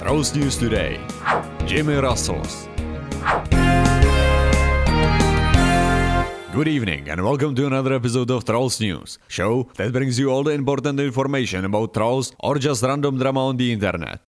Trolls News Today. Jimmy Russells. Good evening and welcome to another episode of Trolls News, show that brings you all the important information about trolls or just random drama on the internet.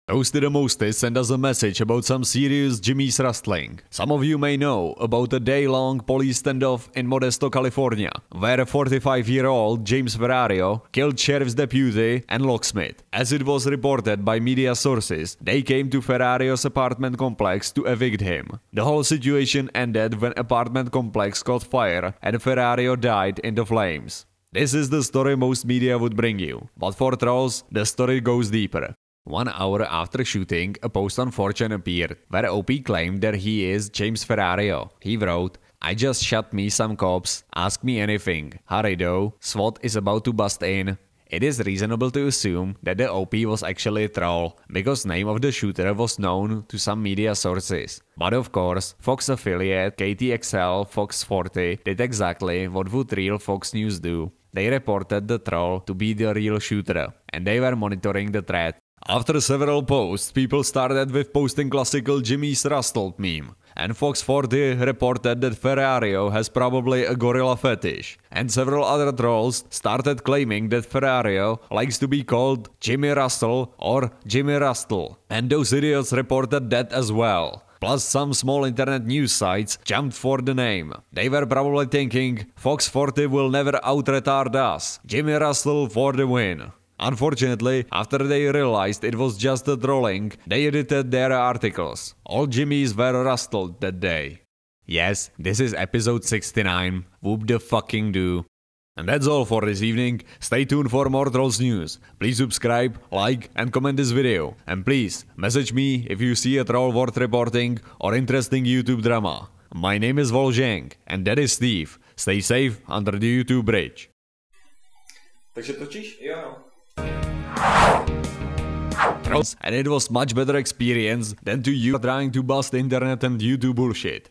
Toasty the Mostest sent us a message about some serious Jimmy's rustling. Some of you may know about a day-long police standoff in Modesto, California, where a 45-year-old James Ferrario killed sheriff's deputy and locksmith. As it was reported by media sources, they came to Ferrario's apartment complex to evict him. The whole situation ended when apartment complex caught fire and Ferrario died in the flames. This is the story most media would bring you, but for trolls, the story goes deeper. 1 hour after shooting, a post on 4chan appeared, where OP claimed that he is James Ferrario. He wrote, "I just shot me some cops, ask me anything. Hurry though, SWAT is about to bust in." It is reasonable to assume that the OP was actually a troll, because name of the shooter was known to some media sources. But of course, Fox affiliate KTXL Fox 40 did exactly what would real Fox News do. They reported the troll to be the real shooter, and they were monitoring the threat. After several posts, people started with posting classical Jimmy's Rustled meme, and Fox 40 reported that Ferrario has probably a gorilla fetish, and several other trolls started claiming that Ferrario likes to be called Jimmy Russell or Jimmy Rustle, and those idiots reported that as well. Plus some small internet news sites jumped for the name. They were probably thinking, Fox 40 will never out-retard us, Jimmy Russell for the win. Unfortunately, after they realized it was just a trolling, they edited their articles. All Jimmys were rustled that day. Yes, this is episode 69. Whoop the fucking do. And that's all for this evening. Stay tuned for more Trolls news. Please subscribe, like and comment this video. And please, message me if you see a troll worth reporting or interesting YouTube drama. My name is Volženg and that is Steve. Stay safe under the YouTube bridge. Takže točíš? Jo. And it was much better experience than to you trying to bust internet and YouTube bullshit.